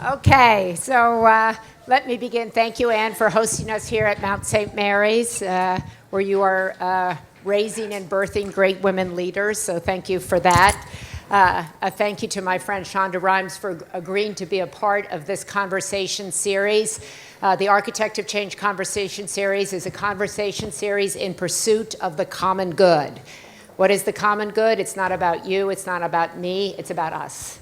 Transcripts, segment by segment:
Okay, so let me begin. Thank you, Anne, for hosting us here at Mount St. Mary's, where you are raising and birthing great women leaders, so thank you for that. A thank you to my friend Shonda Rhimes for agreeing to be a part of this conversation series. The Architect of Change Conversation Series is a conversation series in pursuit of the common good. What is the common good? It's not about you, it's not about me, it's about us.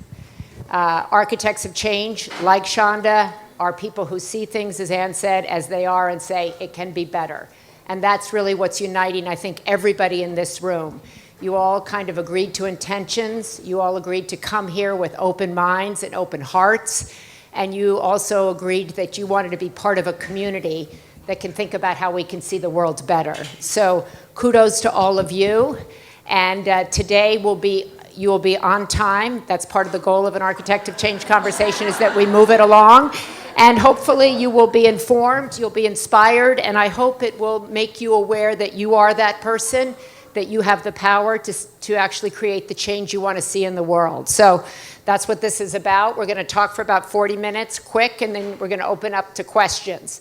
Architects of change, like Shonda, are people who see things, as Anne said, as they are and say, it can be better. And that's really what's uniting, I think, everybody in this room. You all kind of agreed to intentions. You all agreed to come here with open minds and open hearts. And you also agreed that you wanted to be part of a community that can think about how we can see the world better. So kudos to all of you. And today you will be on time. That's part of the goal of an Architect of Change conversation, is that we move it along. And hopefully you will be informed, you'll be inspired, and I hope it will make you aware that you are that person, that you have the power to actually create the change you want to see in the world. So that's what this is about. We're going to talk for about 40 minutes, quick, and then we're going to open up to questions.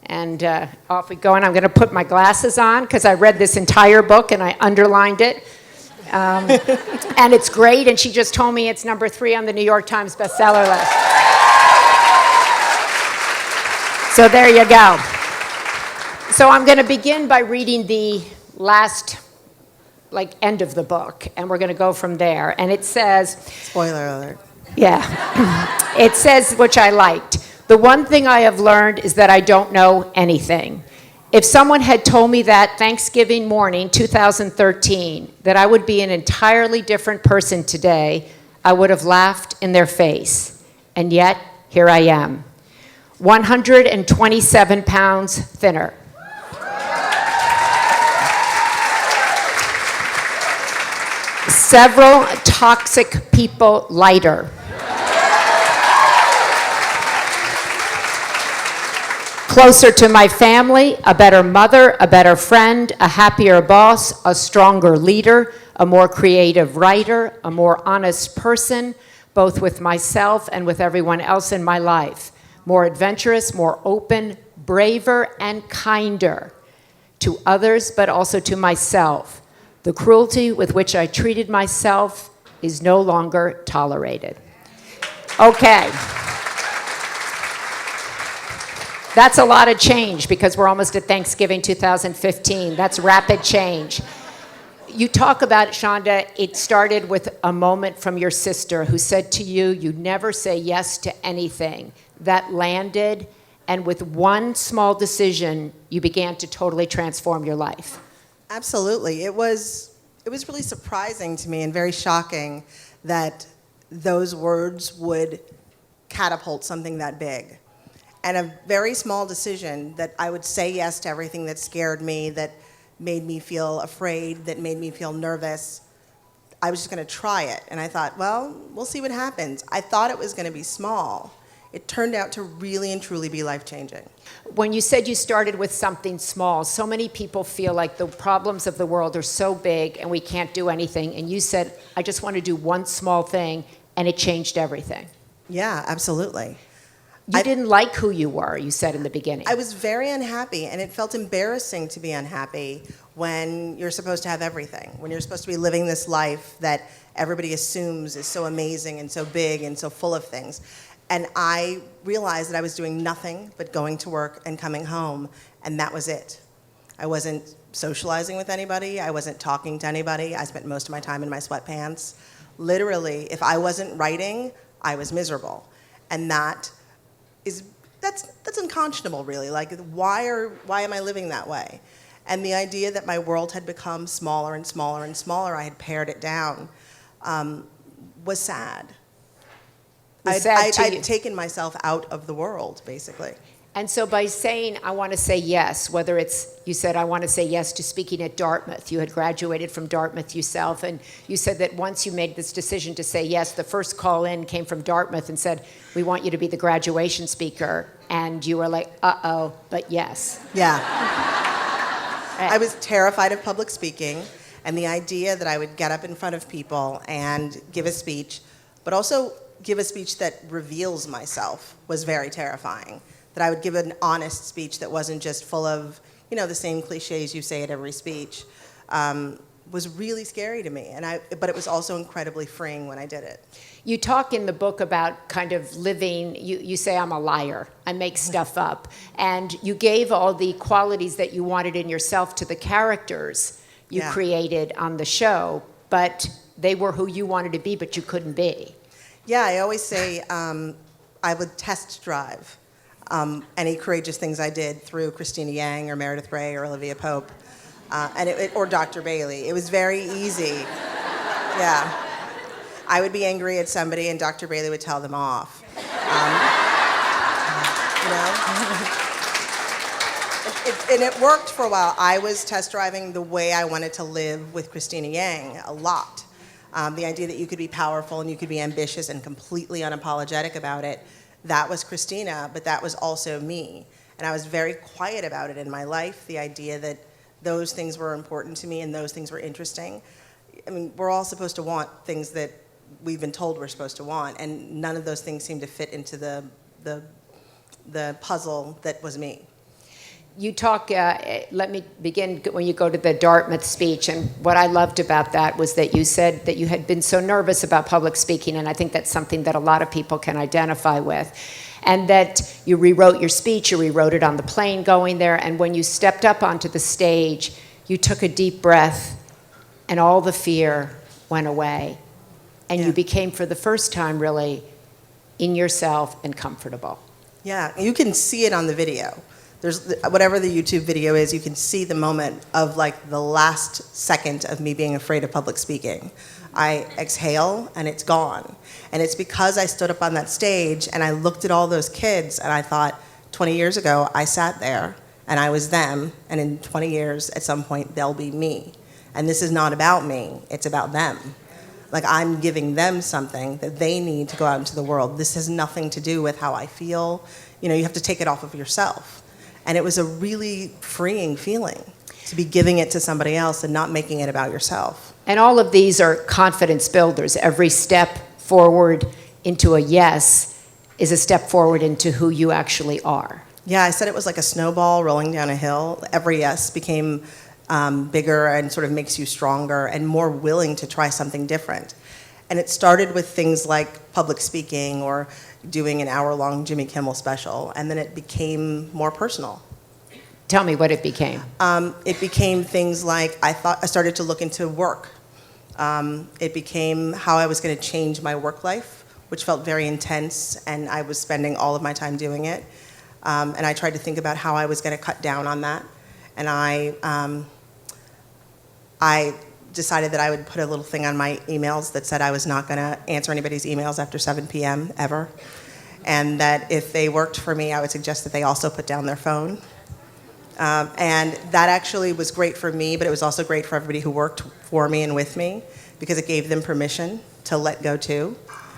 And off we go, and I'm going to put my glasses on because I read this entire book and I underlined it. And it's great, and she just told me it's number 3 on the New York Times bestseller list. So there you go. So I'm going to begin by reading the last, end of the book, and we're going to go from there. And it says... Spoiler alert. Yeah. It says, which I liked, "The one thing I have learned is that I don't know anything. If someone had told me that Thanksgiving morning, 2013, that I would be an entirely different person today, I would have laughed in their face. And yet, here I am, 127 pounds thinner. Several toxic people lighter. Closer to my family, a better mother, a better friend, a happier boss, a stronger leader, a more creative writer, a more honest person, both with myself and with everyone else in my life. More adventurous, more open, braver, and kinder to others, but also to myself. The cruelty with which I treated myself is no longer tolerated." Okay. That's a lot of change because we're almost at Thanksgiving 2015. That's rapid change. You talk about it, Shonda, it started with a moment from your sister who said to you, you never say yes to anything. That landed, and with one small decision, you began to totally transform your life. Absolutely. It was really surprising to me and very shocking that those words would catapult something that big. And a very small decision that I would say yes to everything that scared me, that made me feel afraid, that made me feel nervous. I was just going to try it. And I thought, well, we'll see what happens. I thought it was going to be small. It turned out to really and truly be life-changing. When you said you started with something small, so many people feel like the problems of the world are so big and we can't do anything. And you said, I just want to do one small thing, and it changed everything. Yeah, absolutely. You didn't like who you were, you said in the beginning. I was very unhappy, and it felt embarrassing to be unhappy when you're supposed to have everything, when you're supposed to be living this life that everybody assumes is so amazing and so big and so full of things. And I realized that I was doing nothing but going to work and coming home, and that was it. I wasn't socializing with anybody. I wasn't talking to anybody. I spent most of my time in my sweatpants. Literally, if I wasn't writing, I was miserable. And that's unconscionable, really. Like, why am I living that way? And the idea that my world had become smaller and smaller and smaller, I had pared it down, was sad. I'd taken myself out of the world, basically. And so by saying, I want to say yes, whether it's, you said, I want to say yes to speaking at Dartmouth. You had graduated from Dartmouth yourself, and you said that once you made this decision to say yes, the first call in came from Dartmouth and said, we want you to be the graduation speaker. And you were like, uh-oh, but yes. Yeah. I was terrified of public speaking, and the idea that I would get up in front of people and give a speech, but also give a speech that reveals myself was very terrifying. That I would give an honest speech that wasn't just full of, the same cliches you say at every speech, was really scary to me. But it was also incredibly freeing when I did it. You talk in the book about kind of living, you say I'm a liar, I make stuff up, and you gave all the qualities that you wanted in yourself to the characters you created on the show, but they were who you wanted to be, but you couldn't be. Yeah, I always say I would test drive any courageous things I did through Christina Yang or Meredith Grey or Olivia Pope, or Dr. Bailey. It was very easy. Yeah. I would be angry at somebody, and Dr. Bailey would tell them off. And it worked for a while. I was test driving the way I wanted to live with Christina Yang a lot. The idea that you could be powerful and you could be ambitious and completely unapologetic about it, that was Christina, but that was also me. And I was very quiet about it in my life, the idea that those things were important to me and those things were interesting. I mean, we're all supposed to want things that we've been told we're supposed to want, and none of those things seem to fit into the puzzle that was me. You talk, let me begin when you go to the Dartmouth speech, and what I loved about that was that you said that you had been so nervous about public speaking, and I think that's something that a lot of people can identify with, and that you rewrote your speech, you rewrote it on the plane going there, and when you stepped up onto the stage, you took a deep breath, and all the fear went away, and you became, for the first time, really in yourself and comfortable. Yeah, you can see it on the video. There's whatever the YouTube video is, you can see the moment of like the last second of me being afraid of public speaking. I exhale and it's gone. And it's because I stood up on that stage and I looked at all those kids and I thought, 20 years ago, I sat there and I was them, and in 20 years, at some point, they'll be me. And this is not about me, it's about them. Like, I'm giving them something that they need to go out into the world. This has nothing to do with how I feel. You have to take it off of yourself. And it was a really freeing feeling to be giving it to somebody else and not making it about yourself. And all of these are confidence builders. Every step forward into a yes is a step forward into who you actually are. Yeah, I said it was like a snowball rolling down a hill. Every yes became bigger and sort of makes you stronger and more willing to try something different. And it started with things like public speaking or doing an hour-long Jimmy Kimmel special, and then it became more personal. Tell me what it became. It became things like I started to look into work. It became how I was going to change my work life, which felt very intense, and I was spending all of my time doing it. And I tried to think about how I was going to cut down on that. And I decided that I would put a little thing on my emails that said I was not going to answer anybody's emails after 7 p.m. ever. And that if they worked for me, I would suggest that they also put down their phone. And that actually was great for me, but it was also great for everybody who worked for me and with me, because it gave them permission to let go too.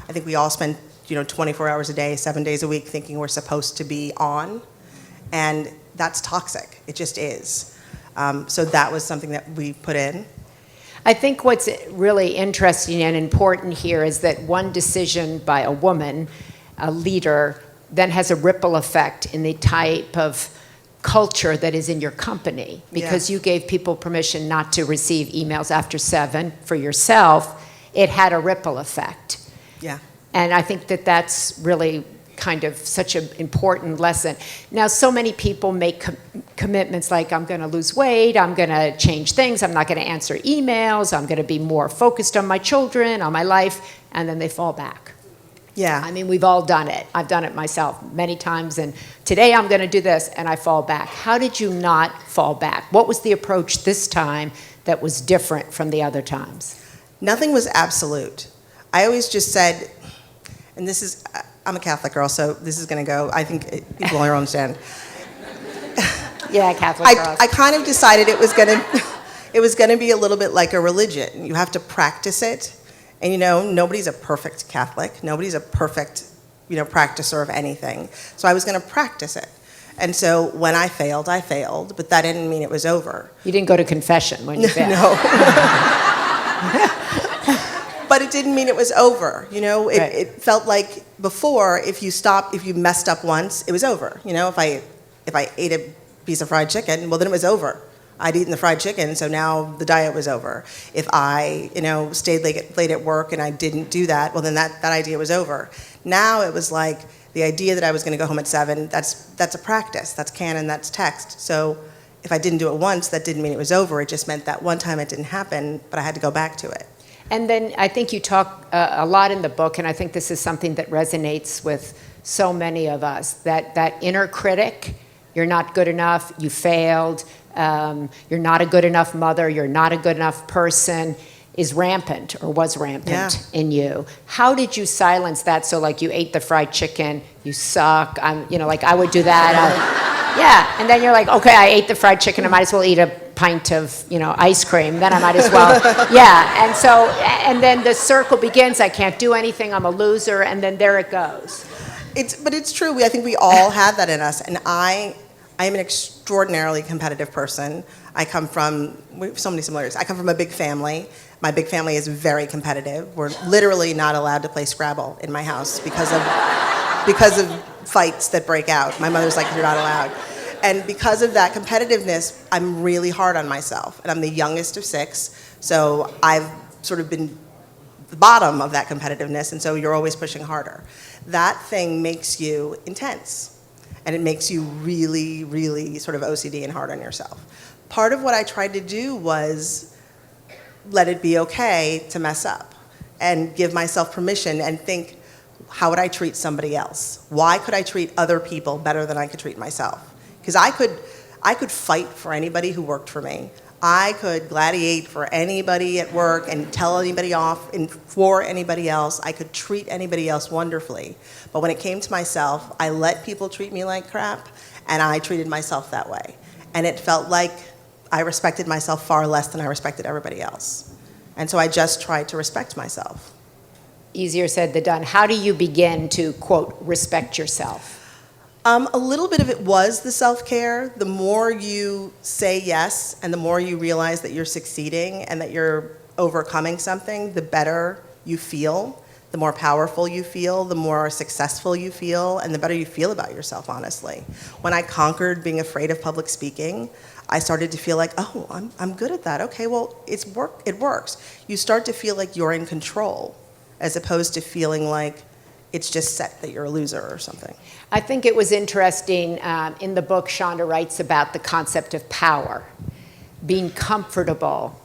I think we all spend 24 hours a day, 7 days a week thinking we're supposed to be on. And that's toxic. It just is. So that was something that we put in. I think what's really interesting and important here is that one decision by a woman, a leader, then has a ripple effect in the type of culture that is in your company, because you gave people permission not to receive emails after 7 for yourself. It had a ripple effect. Yeah. And I think that that's really kind of such an important lesson. Now, so many people make commitments like, I'm going to lose weight, I'm going to change things, I'm not going to answer emails, I'm going to be more focused on my children, on my life, and then they fall back. Yeah. I mean, we've all done it. I've done it myself many times, and today I'm going to do this, and I fall back. How did you not fall back? What was the approach this time that was different from the other times? Nothing was absolute. I always just said, and this is, I'm a Catholic girl, so this is going to go, I think people will understand. Yeah, Catholic girls. I kind of decided it was going to be a little bit like a religion. You have to practice it. And nobody's a perfect Catholic. Nobody's a perfect, practicer of anything. So I was going to practice it. And so when I failed, but that didn't mean it was over. You didn't go to confession when you failed. No. But it didn't mean it was over, you know? Right. It felt like before, if you messed up once, it was over. You know, if I ate a piece of fried chicken, well, then it was over. I'd eaten the fried chicken, so now the diet was over. If I, stayed late at work and I didn't do that, well, then that idea was over. Now it was like the idea that I was going to go home at 7, that's a practice. That's canon, that's text. So if I didn't do it once, that didn't mean it was over. It just meant that one time it didn't happen, but I had to go back to it. And then I think you talk a lot in the book, and I think this is something that resonates with so many of us, that inner critic, you're not good enough, you failed, you're not a good enough mother, you're not a good enough person, is rampant or was rampant in you. How did you silence that? So like you ate the fried chicken, you suck, like I would do that. And then you're like, okay, I ate the fried chicken, I might as well eat a pint of, ice cream, then I might as well, and then the circle begins, I can't do anything, I'm a loser, and then there it goes. But it's true, I think we all have that in us, and I am an extraordinarily competitive person. We have so many similarities. I come from a big family. My big family is very competitive. We're literally not allowed to play Scrabble in my house because of fights that break out. My mother's like, you're not allowed. And because of that competitiveness, I'm really hard on myself. And I'm the youngest of 6, so I've sort of been the bottom of that competitiveness, and so you're always pushing harder. That thing makes you intense, and it makes you really, really sort of OCD and hard on yourself. Part of what I tried to do was let it be okay to mess up and give myself permission and think, how would I treat somebody else? Why could I treat other people better than I could treat myself? Because I could fight for anybody who worked for me. I could gladiate for anybody at work and tell anybody off for anybody else. I could treat anybody else wonderfully. But when it came to myself, I let people treat me like crap, and I treated myself that way. And it felt like I respected myself far less than I respected everybody else. And so I just tried to respect myself. Easier said than done. How do you begin to, quote, respect yourself? A little bit of it was the self-care. The more you say yes and the more you realize that you're succeeding and that you're overcoming something, the better you feel, the more powerful you feel, the more successful you feel, and the better you feel about yourself, honestly. When I conquered being afraid of public speaking, I started to feel like, oh, I'm good at that. Okay, well, it works. You start to feel like you're in control as opposed to feeling like it's just set that you're a loser or something. I think it was interesting, in the book, Shonda writes about the concept of power, being comfortable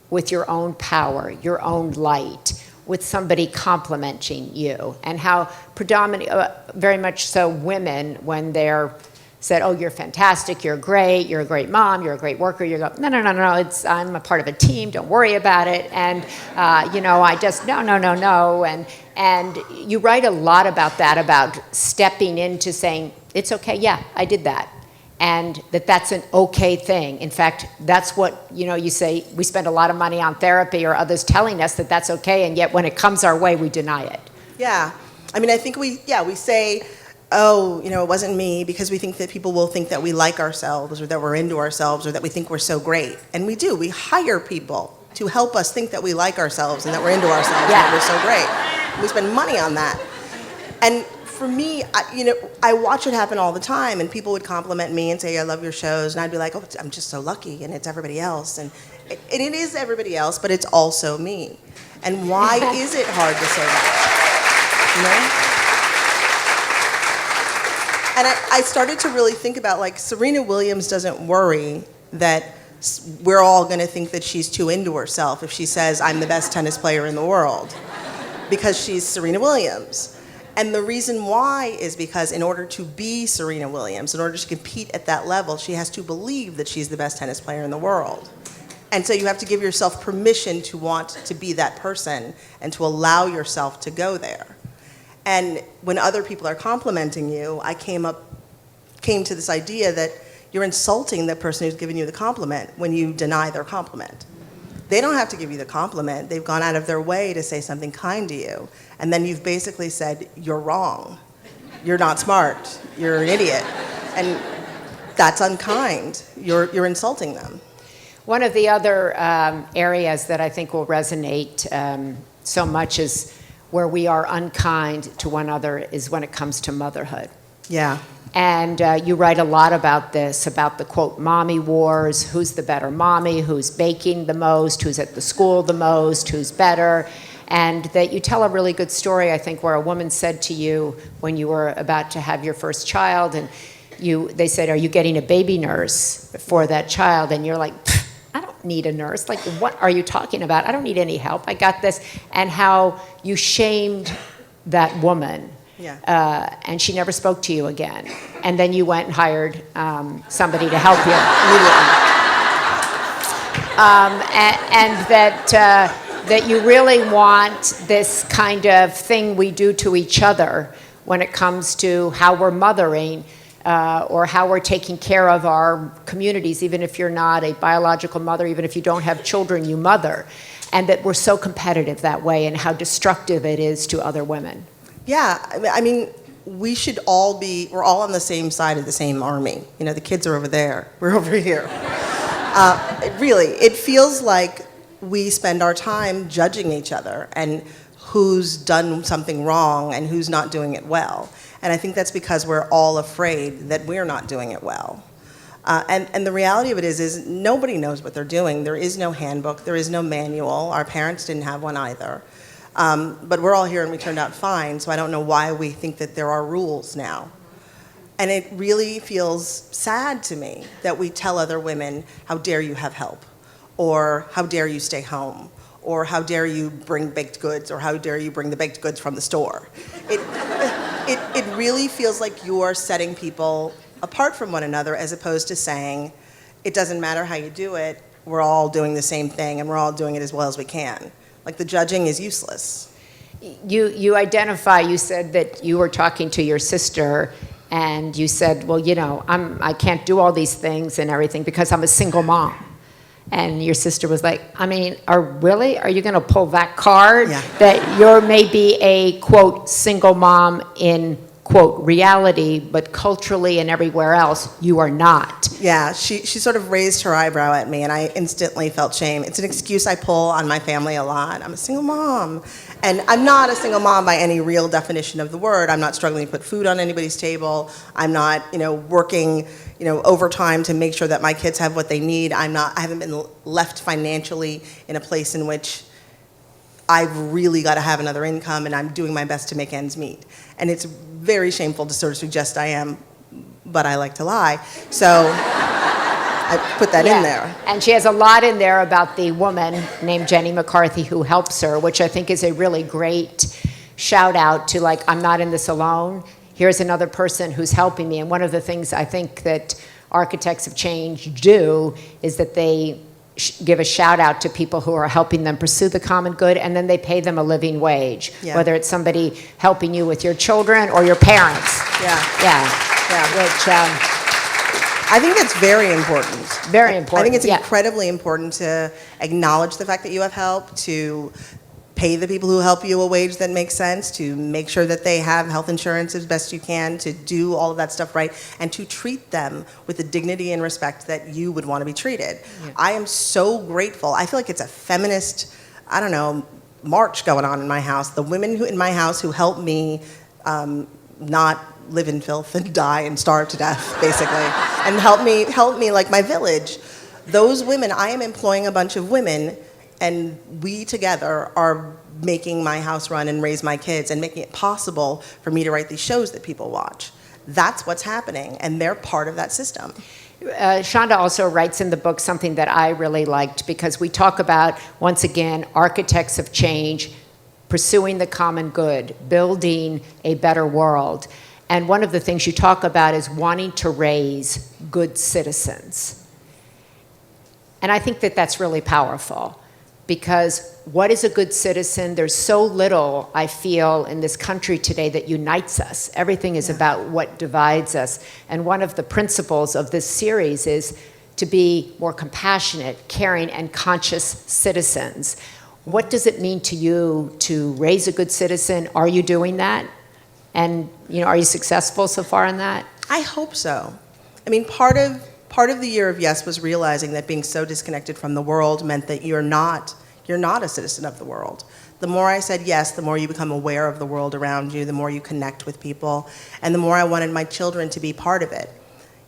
with your own power, your own light, with somebody complimenting you, and how very much so women, when they're said, oh, you're fantastic, you're a great mom, you're a great worker, you go, no, I'm a part of a team, don't worry about it, and, I just, no, and you write a lot about that, about stepping into saying, it's okay, yeah, I did that, and that's an okay thing. In fact, that's what, you say, we spend a lot of money on therapy or others telling us that that's okay, and yet when it comes our way, we deny it. Yeah, I think we say, oh, it wasn't me, because we think that people will think that we like ourselves or that we're into ourselves or that we think we're so great. And we do. We hire people to help us think that we like ourselves and that we're into ourselves and that we're so great. We spend money on that. And for me, I watch it happen all the time, and people would compliment me and say, I love your shows, and I'd be like, oh, I'm just so lucky, and it's everybody else. And it is everybody else, but it's also me. And why is it hard to say that? And I started to really think about, like, Serena Williams doesn't worry that we're all going to think that she's too into herself if she says, I'm the best tennis player in the world, because she's Serena Williams. And the reason why is because in order to be Serena Williams, in order to compete at that level, she has to believe that she's the best tennis player in the world. And so you have to give yourself permission to want to be that person and to allow yourself to go there. And when other people are complimenting you, I came to this idea that you're insulting the person who's giving you the compliment when you deny their compliment. They don't have to give you the compliment. They've gone out of their way to say something kind to you. And then you've basically said, you're wrong. You're not smart. You're an idiot. And that's unkind. You're insulting them. One of the other areas that I think will resonate so much as where we are unkind to one another is when it comes to motherhood. Yeah. And you write a lot about this, about the, quote, mommy wars, who's the better mommy, who's baking the most, who's at the school the most, who's better. And that you tell a really good story, I think, where a woman said to you when you were about to have your first child, and they said, are you getting a baby nurse for that child? And you're like, I don't need a nurse. Like, what are you talking about? I don't need any help. I got this. And how you shamed that woman. Yeah. And she never spoke to you again. And then you went and hired somebody to help you. And that you really want this kind of thing we do to each other when it comes to how we're mothering or how we're taking care of our communities, even if you're not a biological mother, even if you don't have children, you mother. And that we're so competitive that way and how destructive it is to other women. Yeah, I mean, we're all on the same side of the same army. You know, the kids are over there, we're over here. Really, it feels like we spend our time judging each other and who's done something wrong and who's not doing it well. And I think that's because we're all afraid that we're not doing it well. And the reality of it is nobody knows what they're doing. There is no handbook, there is no manual. Our parents didn't have one either. But we're all here and we turned out fine, so I don't know why we think that there are rules now. And it really feels sad to me that we tell other women, how dare you have help, or how dare you stay home, or how dare you bring baked goods, or how dare you bring the baked goods from the store. It really feels like you're setting people apart from one another as opposed to saying, it doesn't matter how you do it, we're all doing the same thing and we're all doing it as well as we can. Like, the judging is useless. You said that you were talking to your sister and you said, well, you know, I can't do all these things and everything because I'm a single mom. And your sister was like, I mean, are you going to pull that card? Yeah. That you're maybe a, quote, single mom in, quote, reality, but culturally and everywhere else, you are not. Yeah, she sort of raised her eyebrow at me, and I instantly felt shame. It's an excuse I pull on my family a lot. I'm a single mom. And I'm not a single mom by any real definition of the word. I'm not struggling to put food on anybody's table. I'm not, working, overtime to make sure that my kids have what they need. I haven't been left financially in a place in which I've really got to have another income, and I'm doing my best to make ends meet. And it's very shameful to sort of suggest I am, but I like to lie. So I put that in there. And she has a lot in there about the woman named Jenny McCarthy who helps her, which I think is a really great shout out to, like, I'm not in this alone. Here's another person who's helping me. And one of the things I think that architects of change do is that they give a shout out to people who are helping them pursue the common good, and then they pay them a living wage, whether it's somebody helping you with your children or your parents. Yeah. Which I think that's very important. Very important. I think it's incredibly important to acknowledge the fact that you have help, to pay the people who help you a wage that makes sense, to make sure that they have health insurance as best you can, to do all of that stuff right, and to treat them with the dignity and respect that you would want to be treated. Yeah. I am so grateful. I feel like it's a feminist, march going on in my house. The women in my house who help me not live in filth and die and starve to death, basically, and help me like my village. Those women, I am employing a bunch of women, and we together are making my house run and raise my kids and making it possible for me to write these shows that people watch. That's what's happening, and they're part of that system. Shonda also writes in the book something that I really liked, because we talk about, once again, architects of change, pursuing the common good, building a better world. And one of the things you talk about is wanting to raise good citizens. And I think that that's really powerful. Because what is a good citizen? There's so little, I feel, in this country today that unites us. Everything is about what divides us. And one of the principles of this series is to be more compassionate, caring, and conscious citizens. What does it mean to you to raise a good citizen? Are you doing that? And are you successful so far in that? I hope so. I mean, part of the year of yes was realizing that being so disconnected from the world meant that you're not You're not a citizen of the world. The more I said yes, the more you become aware of the world around you, the more you connect with people, and the more I wanted my children to be part of it.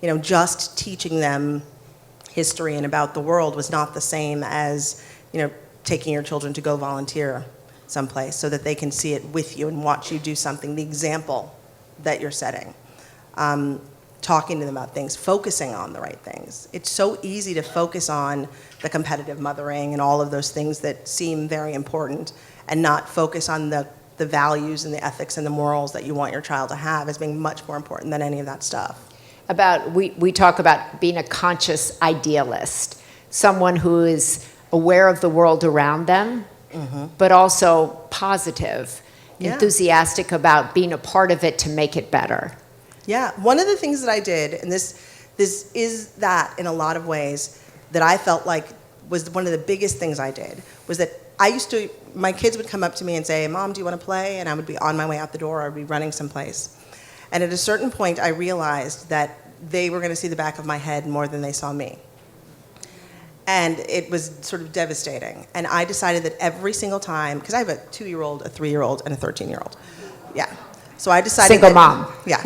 You know, just teaching them history and about the world was not the same as, you know, taking your children to go volunteer someplace so that they can see it with you and watch you do something, the example that you're setting. Talking to them about things, focusing on the right things. It's so easy to focus on the competitive mothering and all of those things that seem very important and not focus on the values and the ethics and the morals that you want your child to have as being much more important than any of that stuff. We talk about being a conscious idealist, someone who is aware of the world around them, but also positive, enthusiastic about being a part of it to make it better. Yeah, one of the things that I did, and this is that in a lot of ways, that I felt like was one of the biggest things I did, was that my kids would come up to me and say, Mom, do you want to play? And I would be on my way out the door, or I'd be running someplace. And at a certain point, I realized that they were going to see the back of my head more than they saw me. And it was sort of devastating. And I decided that every single time, because I have a 2-year-old, a 3-year-old, and a 13-year-old. Yeah. So I decided Single mom. Yeah.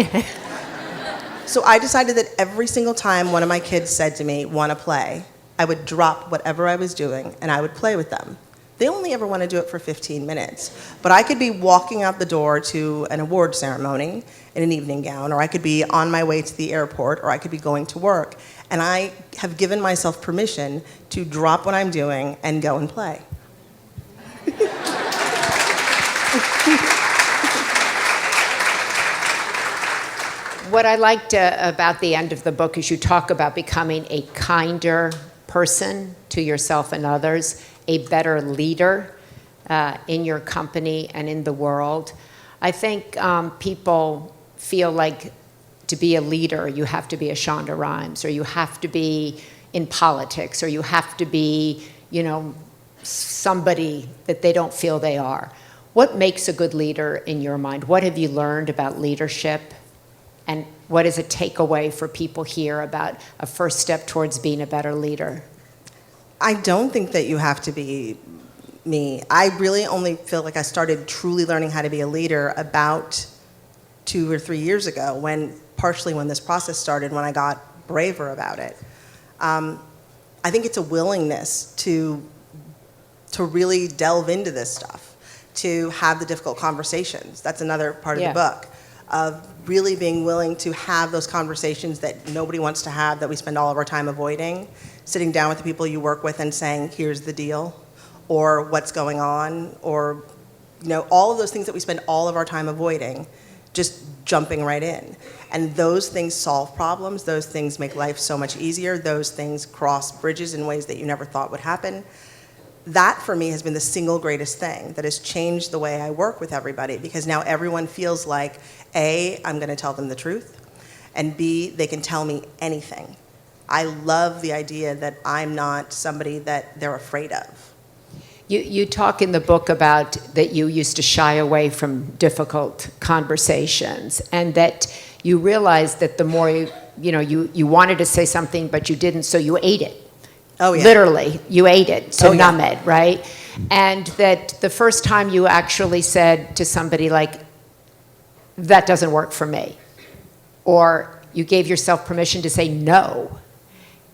So I decided that every single time one of my kids said to me, want to play, I would drop whatever I was doing and I would play with them. They only ever want to do it for 15 minutes. But I could be walking out the door to an award ceremony in an evening gown, or I could be on my way to the airport, or I could be going to work. And I have given myself permission to drop what I'm doing and go and play. What I liked about the end of the book is you talk about becoming a kinder person to yourself and others, a better leader in your company and in the world. I think people feel like to be a leader, you have to be a Shonda Rhimes, or you have to be in politics, or you have to be, you know, somebody that they don't feel they are. What makes a good leader in your mind? What have you learned about leadership? And what is a takeaway for people here about a first step towards being a better leader? I don't think that you have to be me. I really only feel like I started truly learning how to be a leader about 2 or 3 years ago, partially when this process started, when I got braver about it. I think it's a willingness to really delve into this stuff, to have the difficult conversations. That's another part of the book, of really being willing to have those conversations that nobody wants to have, that we spend all of our time avoiding, sitting down with the people you work with and saying, here's the deal, or what's going on, or, you know, all of those things that we spend all of our time avoiding, just jumping right in. And those things solve problems, those things make life so much easier, those things cross bridges in ways that you never thought would happen. That, for me, has been the single greatest thing that has changed the way I work with everybody, because now everyone feels like, A, I'm going to tell them the truth, and B, they can tell me anything. I love the idea that I'm not somebody that they're afraid of. You talk in the book about that you used to shy away from difficult conversations, and that you realized that the more you wanted to say something, but you didn't, so you ate it. Oh, yeah. Literally, you ate it to numb it, right? And that the first time you actually said to somebody like, that doesn't work for me, or you gave yourself permission to say no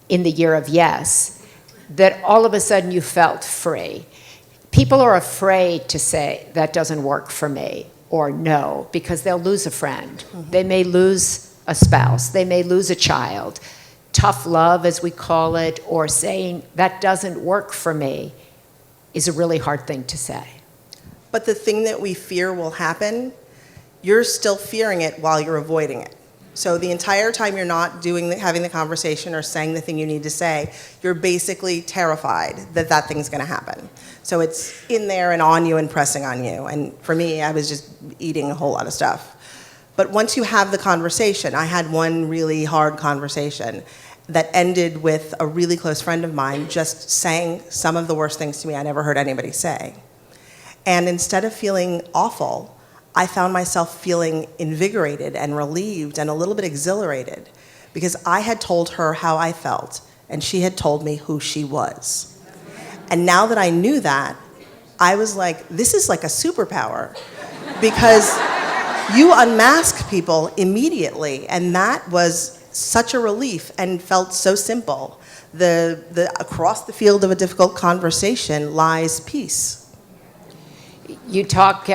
in the year of yes, that all of a sudden you felt free. People are afraid to say, that doesn't work for me, or no, because they'll lose a friend. Mm-hmm. They may lose a spouse. They may lose a child. Tough love, as we call it, or saying, that doesn't work for me, is a really hard thing to say. But the thing that we fear will happen, you're still fearing it while you're avoiding it. So the entire time you're not having the conversation or saying the thing you need to say, you're basically terrified that that thing's going to happen. So it's in there and on you and pressing on you. And for me, I was just eating a whole lot of stuff. But once you have the conversation, I had one really hard conversation that ended with a really close friend of mine just saying some of the worst things to me I never heard anybody say. And instead of feeling awful, I found myself feeling invigorated and relieved and a little bit exhilarated, because I had told her how I felt and she had told me who she was. And now that I knew that, I was like, this is like a superpower, because you unmask people immediately, and that was such a relief and felt so simple. Across the field of a difficult conversation lies peace. You talk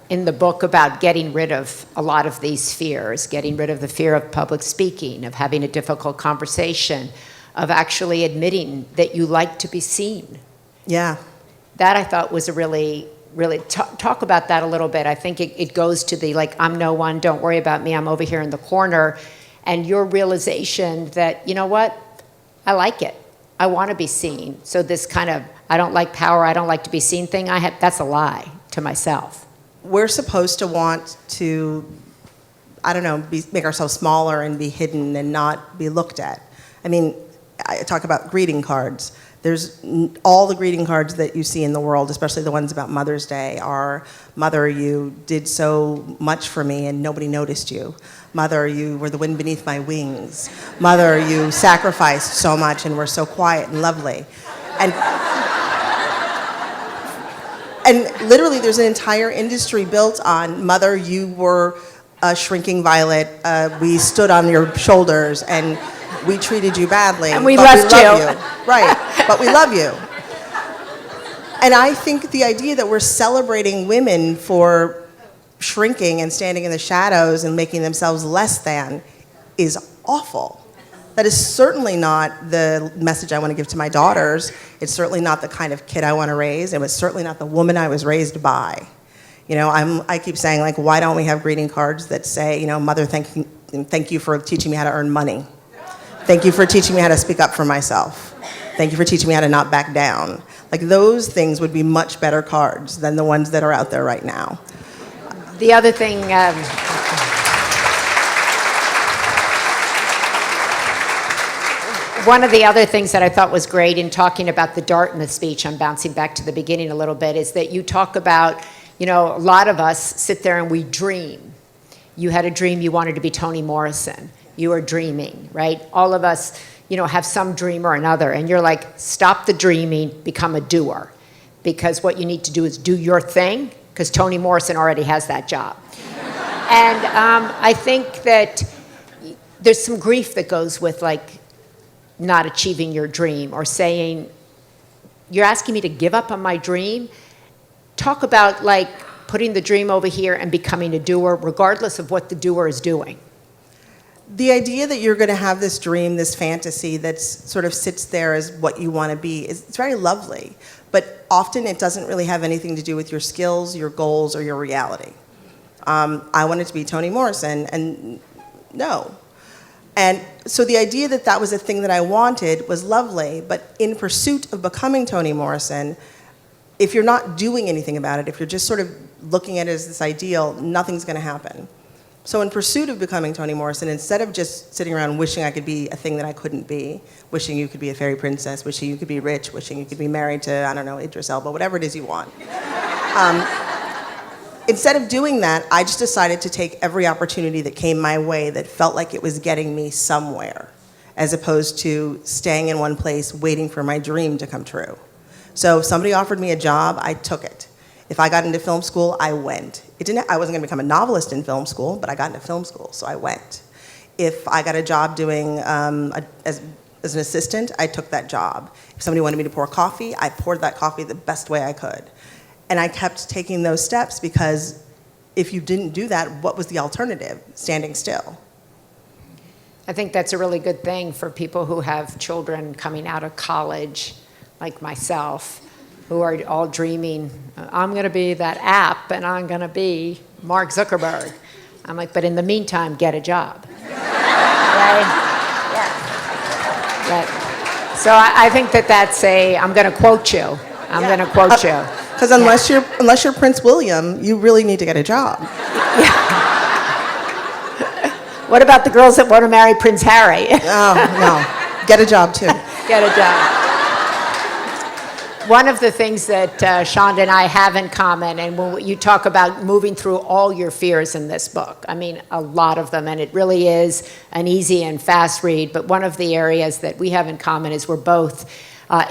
in the book about getting rid of a lot of these fears, getting rid of the fear of public speaking, of having a difficult conversation, of actually admitting that you like to be seen. Yeah. That I thought was a really talk about that a little bit. I think it goes to the, like, I'm no one, don't worry about me, I'm over here in the corner. And your realization that, you know what, I like it. I want to be seen. So this kind of, I don't like power, I don't like to be seen thing, that's a lie to myself. We're supposed to want to, I don't know, make ourselves smaller and be hidden and not be looked at. I mean, I talk about greeting cards. There's all the greeting cards that you see in the world, especially the ones about Mother's Day, are, Mother, you did so much for me and nobody noticed you. Mother, you were the wind beneath my wings. Mother, you sacrificed so much and were so quiet and lovely. And literally there's an entire industry built on, Mother, you were a shrinking violet. We stood on your shoulders and we treated you badly. And we left you. Right, but we love you. And I think the idea that we're celebrating women for shrinking and standing in the shadows and making themselves less than is awful. That is certainly not the message I want to give to my daughters. It's certainly not the kind of kid I want to raise. It was certainly not the woman I was raised by. You know, I keep saying, like, why don't we have greeting cards that say, you know, Mother, thank you for teaching me how to earn money. Thank you for teaching me how to speak up for myself. Thank you for teaching me how to not back down. Like, those things would be much better cards than the ones that are out there right now. The other thing, one of the other things that I thought was great in talking about the dart in the speech, I'm bouncing back to the beginning a little bit, is that you talk about, you know, a lot of us sit there and we dream. You had a dream you wanted to be Toni Morrison. You are dreaming, right? All of us, you know, have some dream or another, and you're like, stop the dreaming, become a doer. Because what you need to do is do your thing, because Toni Morrison already has that job. And I think that there's some grief that goes with, like, not achieving your dream, or saying, you're asking me to give up on my dream? Talk about, like, putting the dream over here and becoming a doer, regardless of what the doer is doing. The idea that you're going to have this dream, this fantasy that sort of sits there as what you want to be, it's very lovely. But often it doesn't really have anything to do with your skills, your goals, or your reality. I wanted to be Toni Morrison, and no. And so the idea that that was a thing that I wanted was lovely, but in pursuit of becoming Toni Morrison, if you're not doing anything about it, if you're just sort of looking at it as this ideal, nothing's going to happen. So in pursuit of becoming Toni Morrison, instead of just sitting around wishing I could be a thing that I couldn't be, wishing you could be a fairy princess, wishing you could be rich, wishing you could be married to, I don't know, Idris Elba, whatever it is you want. Instead of doing that, I just decided to take every opportunity that came my way that felt like it was getting me somewhere, as opposed to staying in one place waiting for my dream to come true. So if somebody offered me a job, I took it. If I got into film school, I went. I wasn't going to become a novelist in film school, but I got into film school, so I went. If I got a job doing, as an assistant, I took that job. If somebody wanted me to pour coffee, I poured that coffee the best way I could. And I kept taking those steps, because if you didn't do that, what was the alternative? Standing still. I think that's a really good thing for people who have children coming out of college, like myself, who are all dreaming, I'm going to be that app and I'm going to be Mark Zuckerberg. I'm like, but in the meantime, get a job. Right? Yeah. Right. So I think that's I'm going to quote you. I'm going to quote you. Because unless you're Prince William, you really need to get a job. Yeah. What about the girls that want to marry Prince Harry? Oh, no. Get a job, too. Get a job. One of the things that Shonda and I have in common, and when you talk about moving through all your fears in this book, I mean, a lot of them, and it really is an easy and fast read, but one of the areas that we have in common is we're both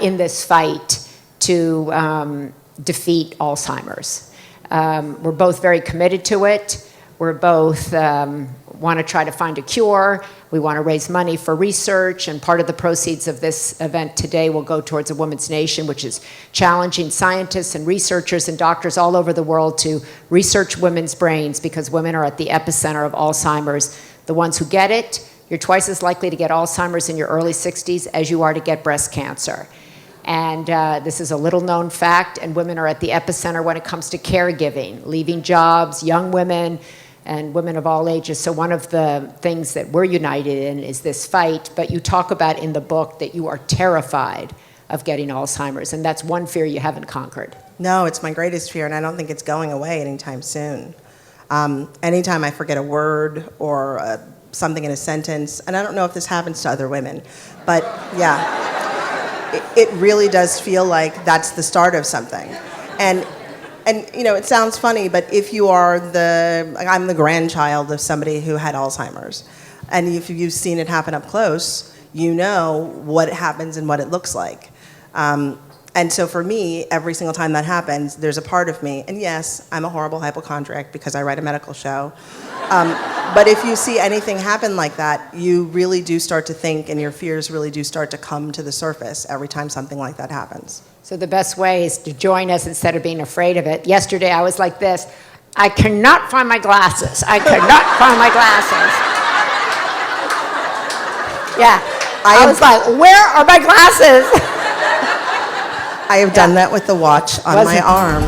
in this fight to defeat Alzheimer's. We're both very committed to it. We're both want to try to find a cure. We want to raise money for research, and part of the proceeds of this event today will go towards a Women's Nation, which is challenging scientists and researchers and doctors all over the world to research women's brains, because women are at the epicenter of Alzheimer's. The ones who get it, you're twice as likely to get Alzheimer's in your early 60s as you are to get breast cancer. And this is a little-known fact, and women are at the epicenter when it comes to caregiving, leaving jobs, young women, and women of all ages. So one of the things that we're united in is this fight, but you talk about in the book that you are terrified of getting Alzheimer's, and that's one fear you haven't conquered. No, it's my greatest fear, and I don't think it's going away anytime soon. Anytime I forget a word or something in a sentence, and I don't know if this happens to other women, but yeah, it really does feel like that's the start of something. And you know, it sounds funny, but if you are I'm the grandchild of somebody who had Alzheimer's, and if you've seen it happen up close, you know what happens and what it looks like. And so for me, every single time that happens, there's a part of me, and yes, I'm a horrible hypochondriac because I write a medical show, but if you see anything happen like that, you really do start to think, and your fears really do start to come to the surface every time something like that happens. So the best way is to join us instead of being afraid of it. Yesterday I was like this, I cannot find my glasses. I cannot find my glasses. Yeah, I was like, where are my glasses? I have done that with the watch on my arm.